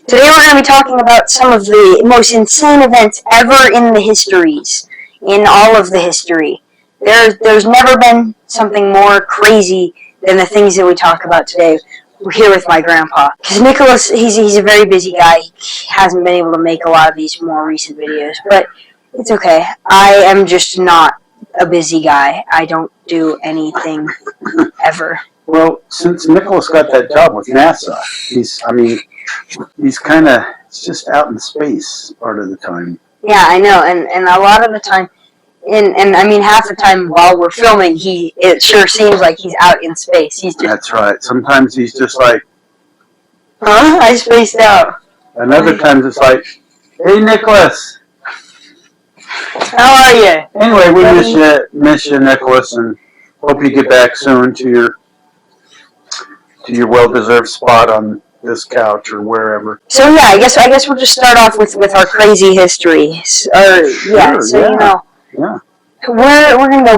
Today we're going to be talking about some of the most insane events ever in the histories, in all of the history. There's never been something more crazy than the things that we talk about today. We're here with my grandpa. Because Nicholas, he's a very busy guy. He hasn't been able to make a lot of these more recent videos, but it's okay. I am just not a busy guy. I don't do anything ever. Well, since Nicholas got that job with NASA, he's kind of just out in space part of the time. Yeah, I know, and a lot of the time, and I mean half the time while we're filming, it sure seems like he's out in space. That's right. Sometimes he's just like, huh? I spaced out. And other times it's like, hey, Nicholas. How are you? Anyway, we miss you, Nicholas, and hope you get back soon to your well-deserved spot on this couch or wherever. So yeah, I guess we'll just start off with our crazy history. Yeah. We're gonna go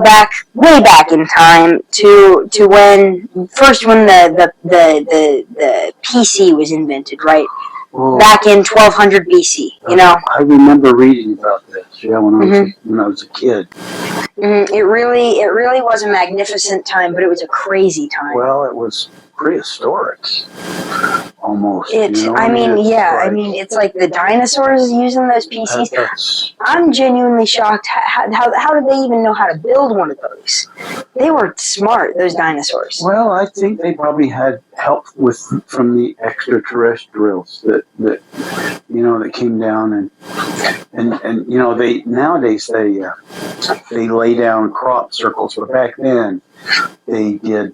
way back in time to when the PC was invented, right? Oh. Back in 1200 BC, you know. I remember reading about this. Yeah, when I was a kid. Mm-hmm. It really was a magnificent time, but it was a crazy time. Well, it was prehistoric, almost. It's like the dinosaurs using those PCs. I'm genuinely shocked. How did they even know how to build one of those? They were smart, those dinosaurs. Well, I think they probably had help from the extraterrestrials that came down and they nowadays they lay down crop circles, but back then they did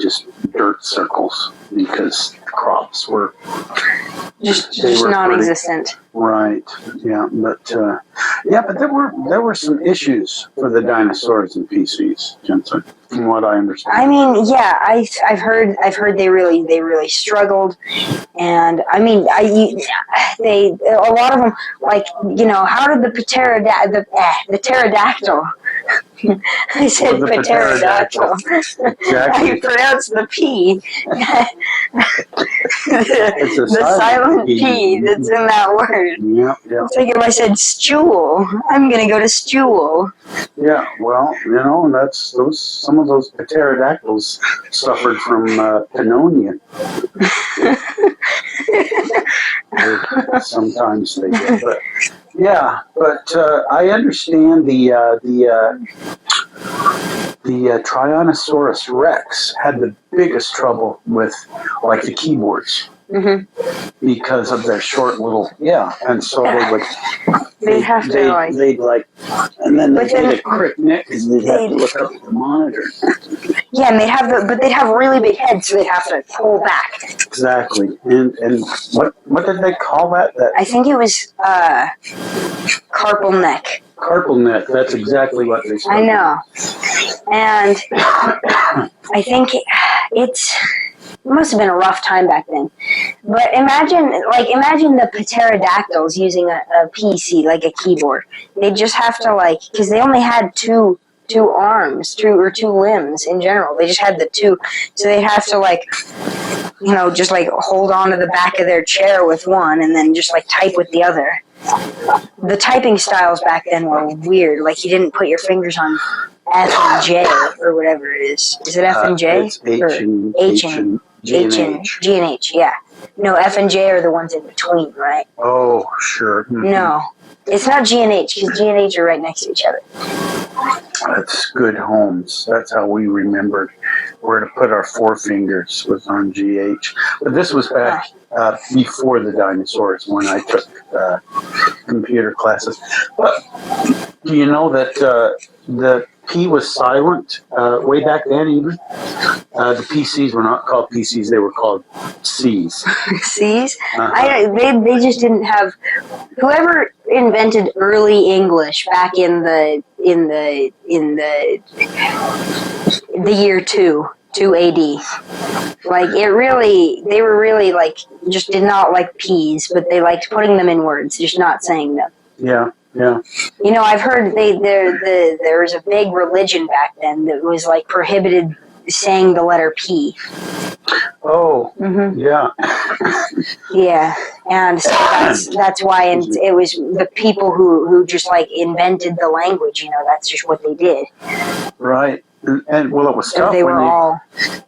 just dirt circles because the crops were just non-existent. Right. Yeah, but there were some issues for the dinosaurs and PCs, Jensen, from what I understand. I mean, yeah, I've heard they really struggled, and I mean, a lot of them, like, you know, how did the pterodactyl. I said pterodactyl. Exactly. I pronounced the P. It's the silent P that's in that word. Yeah. It's like if I said stool, I'm gonna go to stool. Yeah, well, that's some of those pterodactyls suffered from pneumonia. Sometimes they did, but yeah. But I understand the Tyrannosaurus Rex had the biggest trouble with, like, the keyboards. Mm-hmm. Because of their short little, and so they'd and then they'd get a crick neck because they'd have to look up at the monitor. Yeah, and they'd have really big heads, so they'd have to pull back. Exactly, and what did they call that? I think it was carpal neck. Carpal neck. That's exactly what they said. I know, and I think it must have been a rough time back then. But imagine the pterodactyls using a PC, like a keyboard. They just have to, because they only had two arms, two limbs in general. They just had the two, so they'd have to just hold on to the back of their chair with one, and then just type with the other. The typing styles back then were weird. Like, you didn't put your fingers on F and J or whatever it is. Is it F and J? It's H and G and H. Yeah. No, F and J are the ones in between, right? Oh, sure. Mm-hmm. No. It's not G and H, because G and H are right next to each other. That's good, Holmes. That's how we remembered where to put our forefingers, was on GH. But this was back before the dinosaurs, when I took computer classes. But do you know that the P was silent way back then even? The PCs were not called PCs, they were called Cs. Cs? They just didn't have... Whoever invented early English back in the year 2 AD. They were really just did not like P's, but they liked putting them in words, just not saying them. Yeah. You know, I've heard there was a big religion back then that was prohibited saying the letter P. Oh, Mm-hmm. yeah. Yeah, and so that's why, and it was the people who just like invented the language. That's just what they did. Right. And well, it was So tough they were all.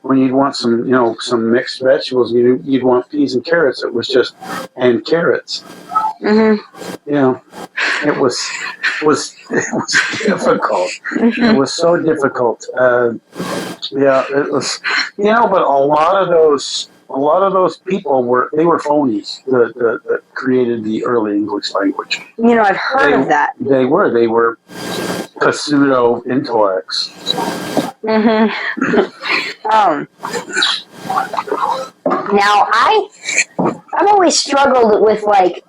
when you'd want some mixed vegetables. You'd want peas and carrots. It was just and carrots. Mm-hmm. It was difficult. It was so difficult. Yeah, it was. But a lot of those people were phonies that created the early English language. I've heard of that. They were pseudo intellects. Mm-hmm. Now I've always struggled with and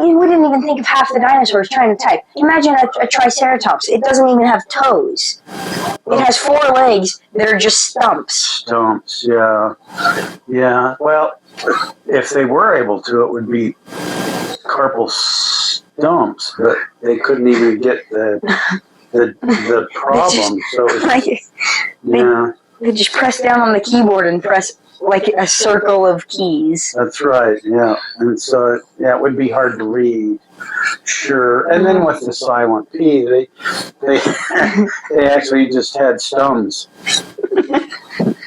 you wouldn't even think of half the dinosaurs trying to type. Imagine a triceratops. It doesn't even have toes. It has 4 legs that are just stumps. Stumps, yeah. Yeah, well, if they were able to, it would be carpal stumps, but they couldn't even get the problem. So, yeah. They just press down on the keyboard and press like a circle of keys. That's right, yeah. And so, it would be hard to read. Sure. And then with the silent P, they actually just had stums.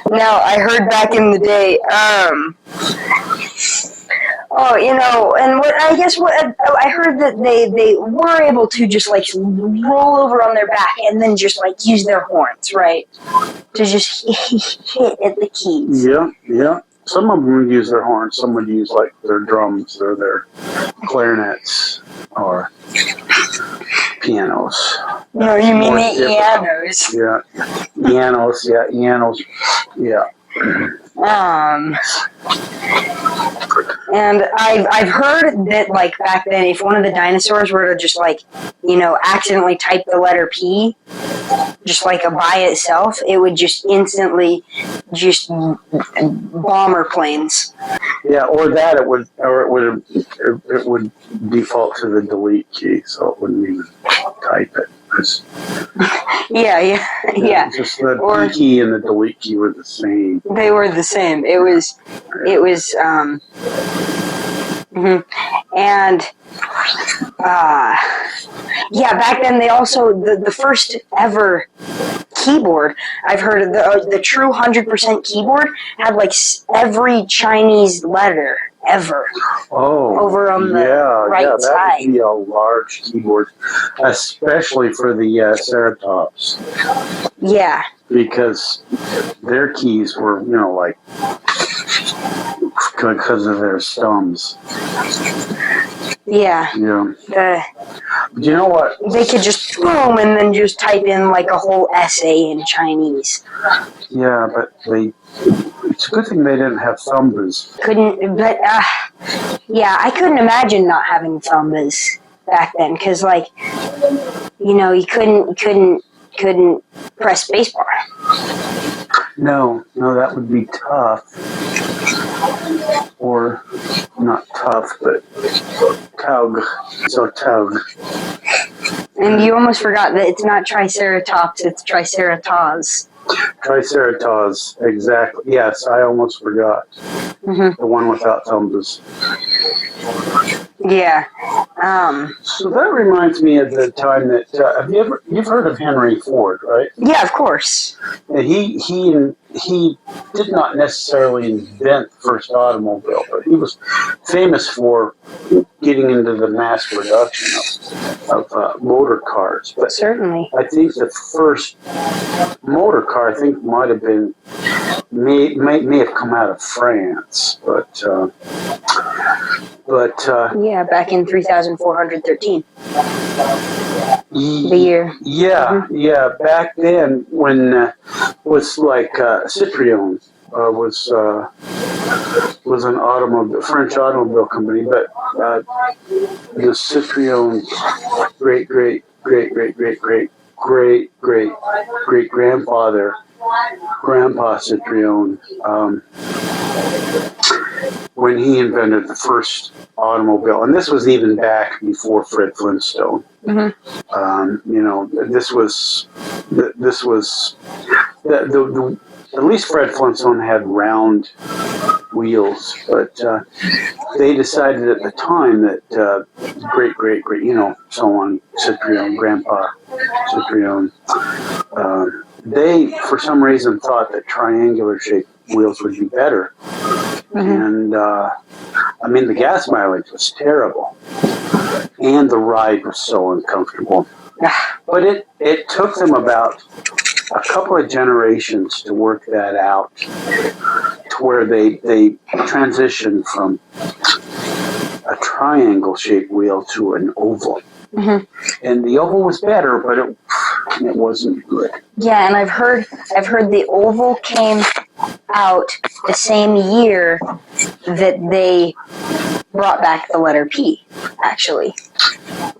Now, I heard back in the day, and what I heard that they were able to just like roll over on their back and then just like use their horns, right, to just hit at the keys. Yeah. Some of them would use their horns. Some would use like their drums or their clarinets or pianos. No, you mean the pianos? Yeah, pianos. Yeah, pianos. Yeah. And I've heard that like back then, if one of the dinosaurs were to just like accidentally type the letter P, just like by itself, it would just instantly just bomber planes. Yeah, or it would default to the delete key, so it wouldn't even type it. Yeah. Just the P key and the delete key were the same. They were the same. It was and back then they also the first ever keyboard I've heard of, the true 100% keyboard had like every Chinese letter ever. Oh, over on the right that side. Would be a large keyboard, especially for the Ceratops. Yeah, because their keys were like because of their stums. Yeah. Do you know what? They could just boom and then just type in like a whole essay in Chinese. Yeah, but it's a good thing they didn't have thumbas. I couldn't imagine not having thumbas back then, because you couldn't press spacebar. No, that would be tough. Or not tough, but tug. So tug. And you almost forgot that it's not Triceratops, it's Triceratops. Triceratops, exactly. Yes, I almost forgot. Mm-hmm. The one without thumbs. Yeah. So that reminds me of the time that you've heard of Henry Ford, right? Yeah, of course. And he did not necessarily invent the first automobile, but he was famous for getting into the mass production of motor cars. But certainly, I think the first motor car might have been may have come out of France, but yeah, back in 3413. The year. Yeah, mm-hmm. Yeah. Back then, when was like Citroën was an French automobile company, but the Citroën great grandpa Citroën, when he invented the first automobile, and this was even back before Fred Flintstone. Mm-hmm. This was at least Fred Flintstone had round wheels, but they decided at the time that great, so on, Ciprian, Grandpa Ciprian, they, for some reason, thought that triangular-shaped wheels would be better. And, the gas mileage was terrible. And the ride was so uncomfortable. But it took them about a couple of generations to work that out to where they transitioned from a triangle-shaped wheel to an oval. And the oval was better, but it wasn't good. Yeah, and I've heard the oval came out the same year that they brought back the letter P, actually.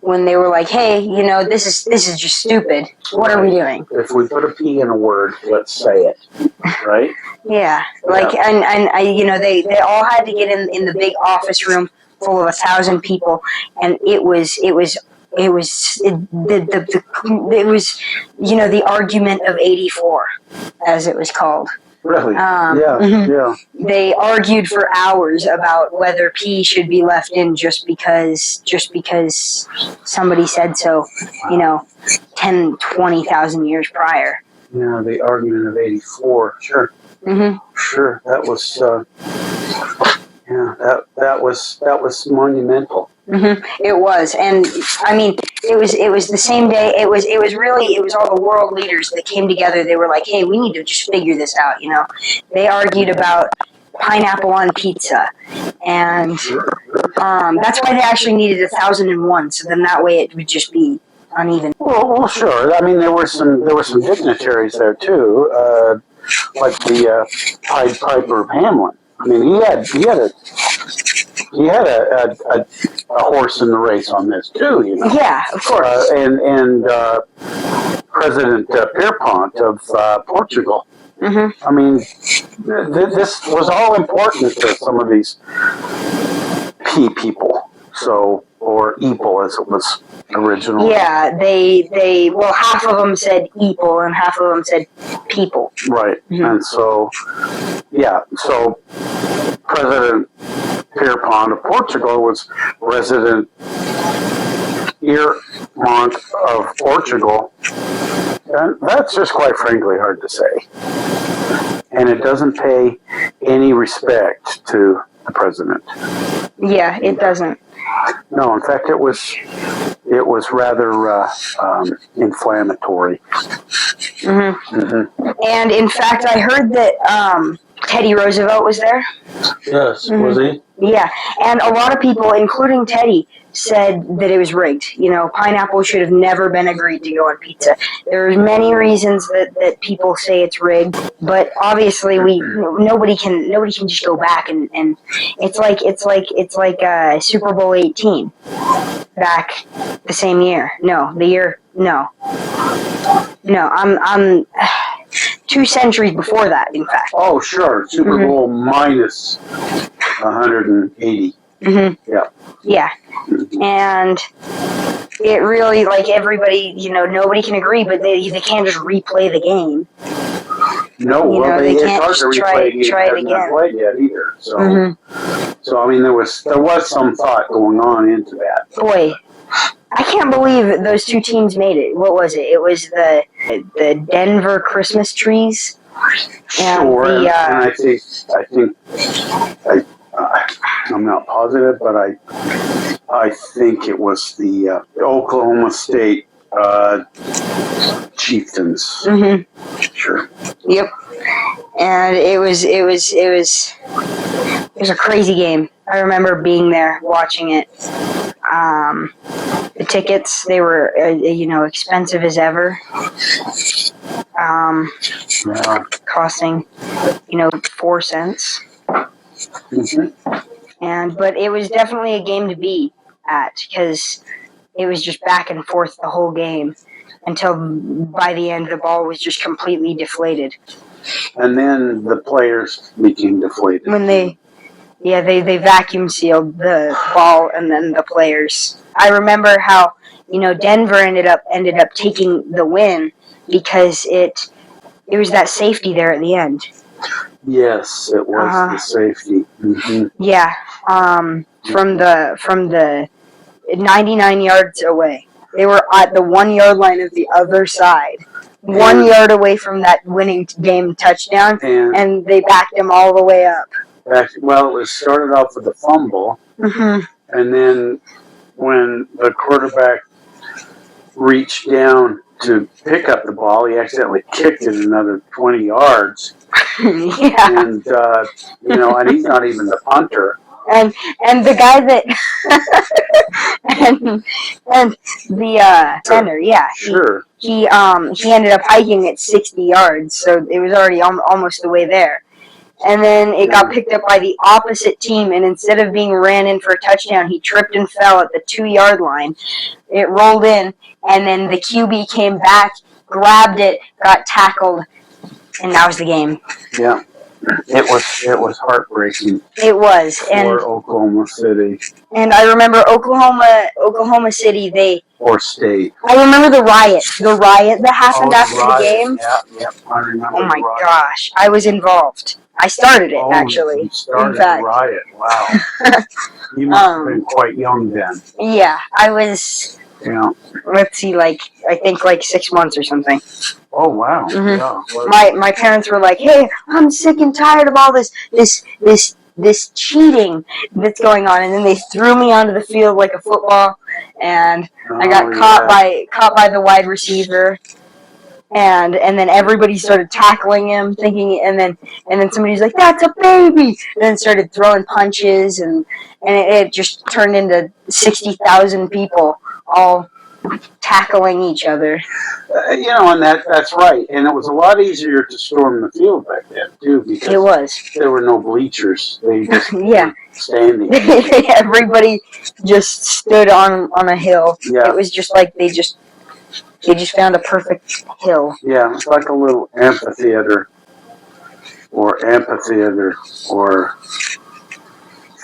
When they were like, hey, this is just stupid. What are we doing? If we put a P in a word, let's say it. Right? Yeah. They all had to get in the big office room full of 1,000 people, and it was the argument of '84, as it was called. Really? Yeah. They argued for hours about whether P should be left in just because somebody said so, 10, 20,000 years prior. Yeah, the argument of '84. Sure. Sure. That was that was monumental. It was, and it was the same day. It was all the world leaders that came together. They were like, hey, we need to just figure this out. They argued about pineapple on pizza, and that's why they actually needed 1,001. So then that way it would just be uneven. Well, sure. There were some dignitaries there too, like the Pied Piper of Hamelin. He had a horse in the race on this too, Yeah, of course. And President Pierpont of Portugal. This was all important to some of these people. Or Eeple as it was originally. Yeah, half of them said Eeple and half of them said people. Right, and so President Pierpont of Portugal was resident Earmont of Portugal. And that's just quite frankly hard to say. And it doesn't pay any respect to the president. Yeah, it doesn't. No, in fact, it was rather inflammatory. And in fact, I heard that Teddy Roosevelt was there. Yes, was he? Yeah, and a lot of people, including Teddy, said that it was rigged. Pineapple should have never been agreed to go on pizza. There's many reasons that people say it's rigged, but obviously nobody can just go back and it's like Super Bowl 18 back the same year. I'm 2 centuries before that, in fact. Oh, sure, Super Bowl minus 180. Yeah. And it really, everybody, nobody can agree, but they can't just replay the game. No, they can't just try it again. Not played yet either. So, there was some thought going on into that. Boy, I can't believe those 2 teams made it. What was it? It was the Denver Christmas trees. Sure, and I think I'm not positive, but I think it was the Oklahoma State Chieftains. Sure. Yep. And it was a crazy game. I remember being there watching it. The tickets, they were expensive as ever. Costing 4 cents. But it was definitely a game to be at because it was just back and forth the whole game until by the end the ball was just completely deflated. And then the players became deflated. When they vacuum sealed the ball and then the players. I remember how Denver ended up taking the win because it it was that safety there at the end. Yes, it was the safety. Mm-hmm. Yeah, from the 99 yards away. They were at the 1 yard line of the other side. 1 yard away from that winning game touchdown, and they backed him all the way up. Well, it was started off with a fumble, and then when the quarterback reached down to pick up the ball, he accidentally kicked it another 20 yards. Yeah. And, and he's not even the punter. And the guy that and the center, yeah, sure. He ended up hiking at 60 yards, so it was already almost the way there. And then it got picked up by the opposite team, and instead of being ran in for a touchdown, he tripped and fell at the 2 yard line. It rolled in, and then the QB came back, grabbed it, got tackled, and that was the game. Yeah. It was heartbreaking. It was. For Oklahoma City. And I remember Oklahoma City, or State. I remember the riot that happened after the game. Yeah, I remember. Oh my gosh, I was involved. I started it, actually. You started the riot, wow. You must have been quite young then. Yeah, I was, let's see, I think 6 months or something. Oh, wow. Mm-hmm. Yeah. My parents were like, hey, I'm sick and tired of all this cheating that's going on, and then they threw me onto the field like a football, and I got caught by the wide receiver, and then everybody started tackling him, and then somebody's like, that's a baby, and then started throwing punches, and it just turned into 60,000 people all tackling each other. And that's right. And it was a lot easier to storm the field back then, too, because there were no bleachers. They just were standing. Everybody just stood on a hill. Yeah. It was just like they just found a perfect hill. Yeah, it's like a little amphitheater or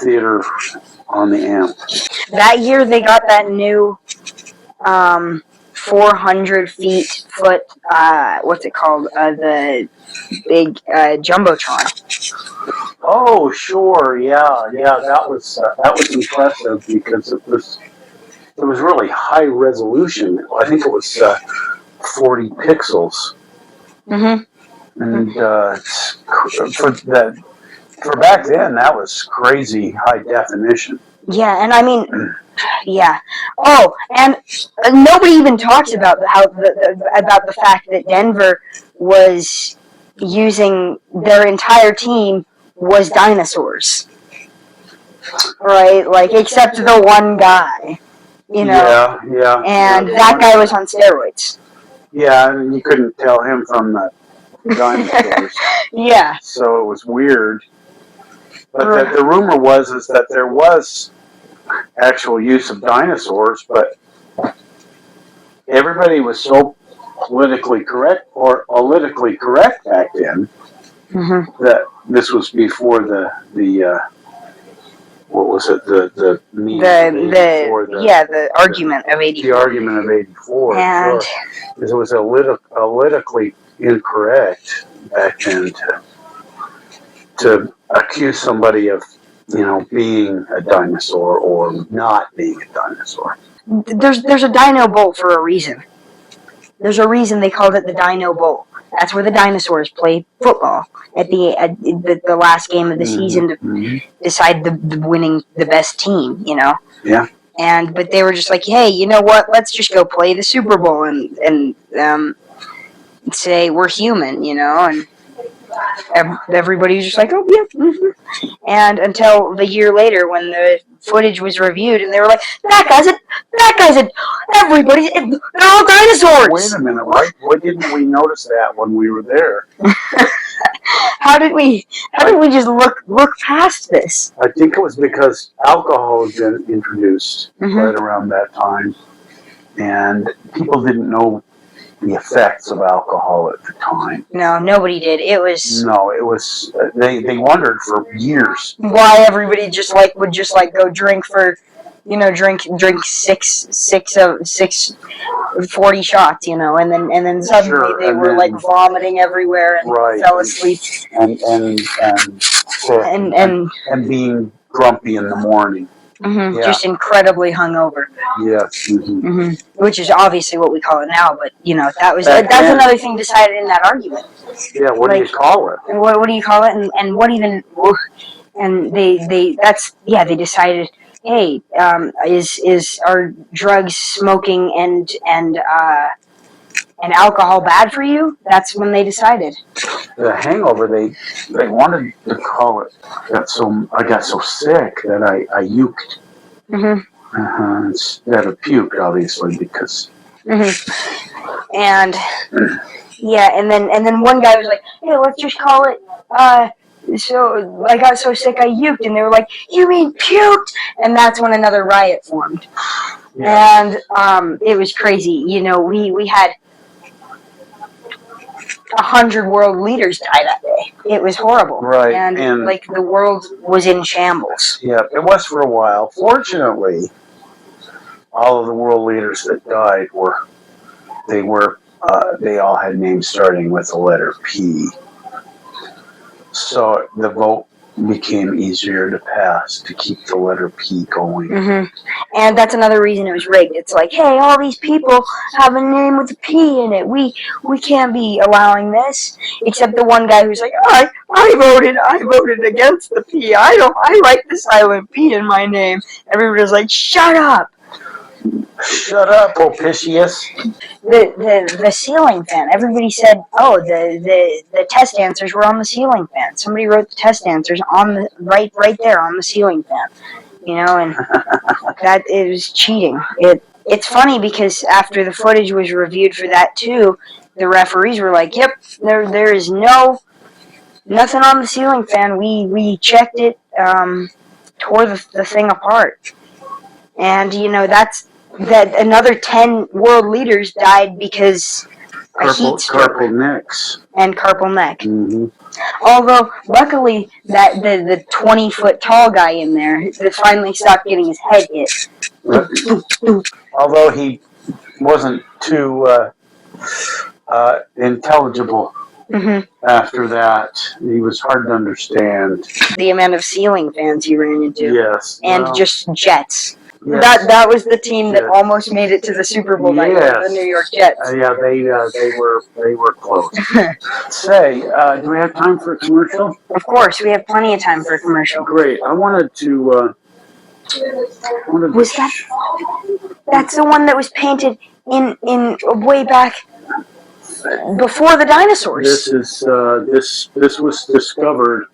theater on the amp. That year they got that new 400 foot, what's it called? The big Jumbotron. Oh, sure, yeah, that was impressive because it was really high resolution. I think it was 40 pixels. Mm-hmm. And for back then, that was crazy high definition. Yeah, and I mean, yeah. Oh, and nobody even talks about about the fact that Denver was using their entire team was dinosaurs, right? Except the one guy, Yeah. And that guy was on steroids. Yeah, and you couldn't tell him from the dinosaurs. Yeah. So it was weird. But the rumor was that there was actual use of dinosaurs, but everybody was so politically correct or politically correct back then that this was before the what was it, the meeting the argument of 84. The argument of 84. And it was politically incorrect back then to accuse somebody of being a dinosaur or not being a dinosaur. There's a Dino Bowl for a reason. There's a reason they called it the Dino Bowl. That's where the dinosaurs played football at the last game of the season to decide the best team. Yeah. But they were just like, hey, you know what? Let's just go play the Super Bowl and say we're human, and everybody was just like, oh yeah. Mm-hmm. And until the year later when the footage was reviewed and they were like, that guy's everybody, they're all dinosaurs. Wait a minute, why didn't we notice that when we were there? How did we just look past this? I think it was because alcohol had been introduced right around that time, and people didn't know the effects of alcohol at the time. No, nobody did. It was they wondered for years why everybody would go drink for drink 40 shots, and then suddenly Sure, they and were then- like vomiting everywhere and Right. fell asleep and sick and being grumpy in the morning. Yeah. just incredibly hungover. Yeah. Mm-hmm. Which is obviously what we call it now, but that's Back then- another thing decided in that argument. Yeah. What do you call it? And what do you call it? And what even? And they decided, hey, are drugs, smoking, and alcohol bad for you? That's when they decided. The hangover, they wanted to call it. I got so sick that I uked. Instead of puked, obviously, because. And and then one guy was like, hey, let's just call it. So I got so sick I uked, and they were like, you mean puked? And that's when another riot formed. Yeah. And it was crazy. We had 100 world leaders die that day. It was horrible. Right. And like the world was in shambles. Yeah, it was for a while. Fortunately, all of the world leaders that died they all had names starting with the letter P. So the vote became easier to pass to keep the letter P going. And that's another reason it was rigged. It's like, hey, all these people have a name with a P in it. We can't be allowing this. Except the one guy who's like, I voted against the P. I write the silent P in my name. Everybody was like, shut up. Shut up, propitious. The ceiling fan. Everybody said, oh, the test answers were on the ceiling fan. Somebody wrote the test answers on the right there on the ceiling fan. And that it was cheating. It's funny because after the footage was reviewed for that too, the referees were like, yep, there is nothing on the ceiling fan. We checked it, tore the thing apart. And that another 10 world leaders died because a heat stroke. Carpal necks. And carpal neck. Although, luckily, that the 20-foot tall guy in there that finally stopped getting his head hit. Although he wasn't too intelligible after that. He was hard to understand. The amount of ceiling fans he ran into. Yes. And just jets. Yes. That was the team that almost made it to the Super Bowl night, the New York Jets. Yeah, they were close. Say, do we have time for a commercial? Of course, we have plenty of time for a commercial. Great. I wanted to. Was that's the one that was painted in way back before the dinosaurs? This is this was discovered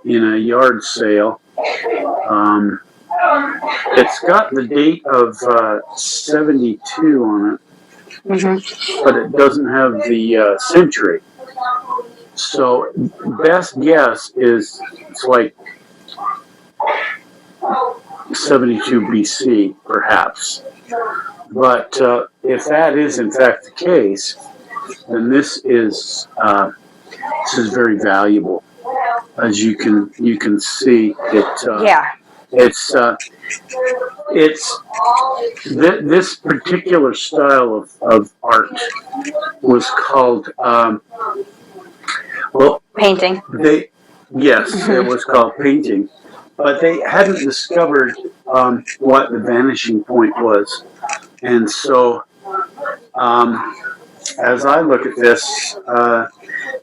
in a yard sale. It's got the date of 72 on it, but it doesn't have the century. So best guess is it's like 72 BC, perhaps. But if that is in fact the case, then this is very valuable. As you can see, this particular style of art was called painting. It was called painting, but they hadn't discovered what the vanishing point was, and so as I look at this,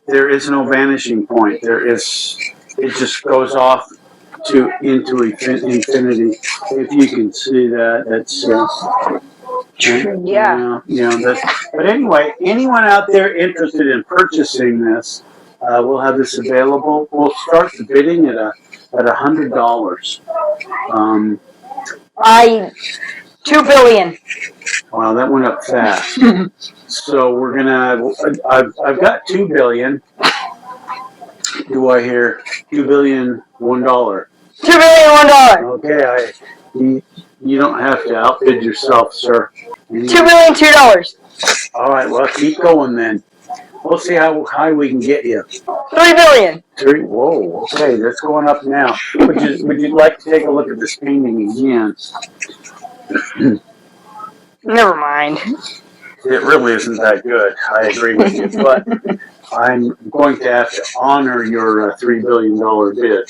there is no vanishing point. It just goes off into infinity. If you can see that, that's but anyway, anyone out there interested in purchasing this, we'll have this available. We'll start the bidding at $100. $2 billion. Wow, that went up fast. So we're gonna. I've got $2 billion. Do I hear $2 billion $1? $2 billion $1. Okay, you don't have to outbid yourself, sir. $2 billion $2. All right, well, keep going then. We'll see how high we can get you. 3 billion. Whoa, okay, that's going up now. Would you like to take a look at this painting again? Never mind. It really isn't that good. I agree with you, but I'm going to have to honor your $3 billion bid.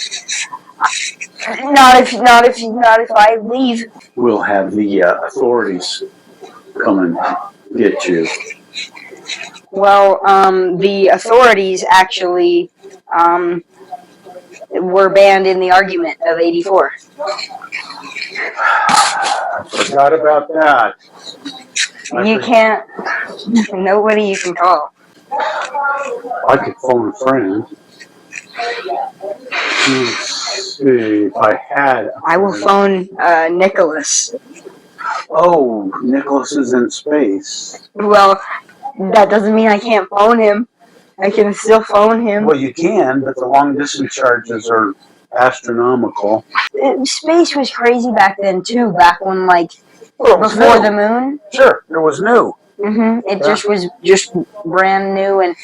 Not if I leave. We'll have the authorities come and get you. Well, the authorities actually were banned in the argument of '84. I forgot about that. You can't. Nobody you can call. I could phone a friend. Let's see if I had. I will phone Nicholas. Oh, Nicholas is in space. Well, that doesn't mean I can't phone him. I can still phone him. Well, you can, but the long distance charges are astronomical. Space was crazy back then too. Back when before the moon. Sure, it was new. It just was brand new, and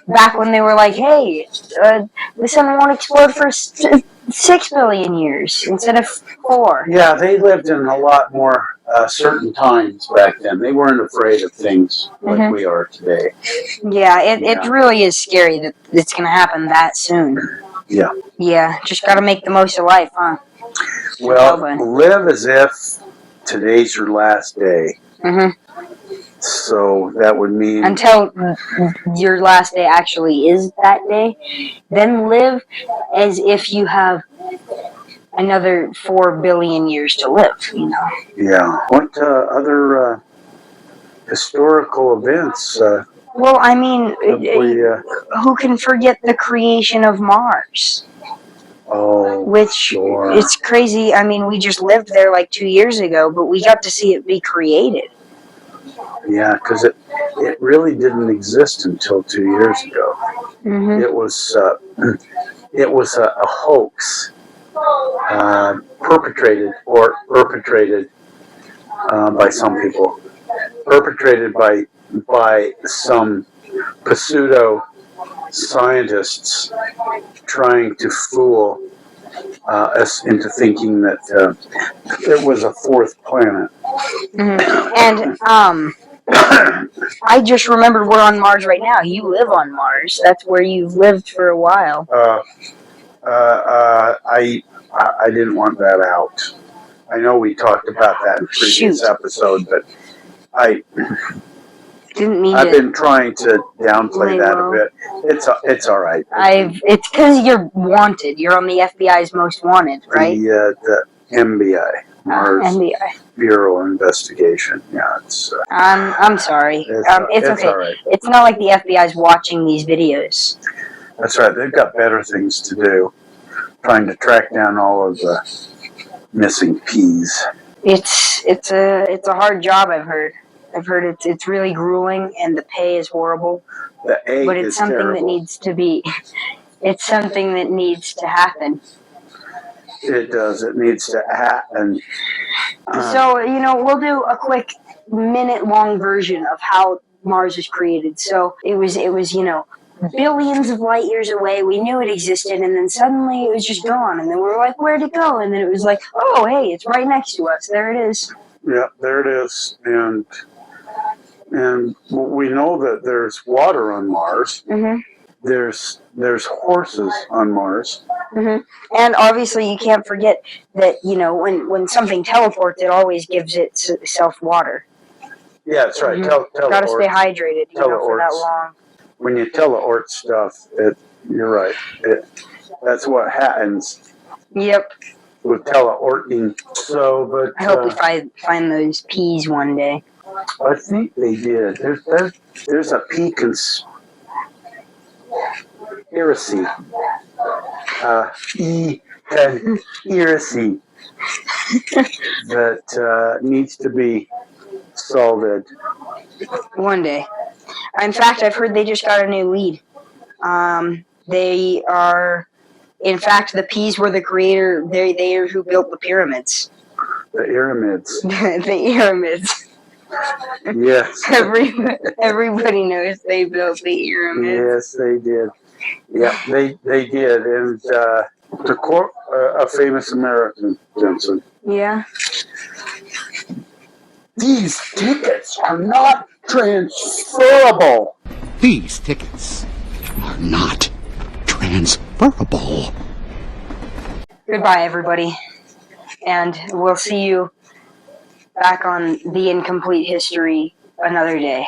back when they were like, "Hey, the sun won't explode for 6 billion years instead of 4." Yeah, they lived in a lot more certain times back then. They weren't afraid of things like we are today. Yeah, it really is scary that it's going to happen that soon. Yeah. Yeah, just got to make the most of life, huh? Well, live as if today's your last day. So that would mean until your last day actually is that day, then live as if you have another 4 billion years to live, you know. Yeah. What other historical events? Well, I mean, who can forget the creation of Mars? Oh, which sure. It's crazy. I mean, we just lived there like 2 years ago, but we got to see it be created. Yeah, because it really didn't exist until 2 years ago. It was a hoax perpetrated by some people, perpetrated by some pseudo scientists trying to fool us into thinking that there was a fourth planet. And I just remembered we're on Mars right now. You live on Mars. That's where you've lived for a while. I didn't want that out. I know we talked about that in the previous episode, but I've been trying to downplay that a bit. It's all right. It's because you're wanted. You're on the FBI's most wanted, right? The MBI, Mars Bureau Investigation. Yeah, it's. I'm sorry. It's okay. All right. It's not like the FBI's watching these videos. That's right. They've got better things to do, trying to track down all of the missing peas. It's a hard job. I've heard it's really grueling, and the pay is horrible. The egg but it's something terrible. That needs to be. It's something that needs to happen. It does. It needs to happen. So we'll do a quick minute-long version of how Mars was created. So it was billions of light years away. We knew it existed, and then suddenly it was just gone. And then we were like, where'd it go? And then it was like, oh, hey, it's right next to us. There it is. Yeah, there it is. And we know that there's water on Mars. There's horses on Mars. And obviously, you can't forget that when something teleports, it always gives itself water. Yeah, that's right. Got to stay hydrated, for that long. When you teleport stuff, you're right. That's what happens. Yep. With teleporting. So, but I hope we find those peas one day. I think they did. There's a pea conspiracy. Conspiracy that needs to be solved. One day. In fact, I've heard they just got a new lead. They are, in fact, the peas were the creator. They are who built the pyramids. The pyramids. The pyramids. Yes. Everybody knows they built the pyramids. Yes, they did. Yeah, they did. And to quote a famous American, Jensen, Yeah. these tickets are not transferable. These tickets are not transferable. Goodbye, everybody. And we'll see you back on The Incomplete History another day.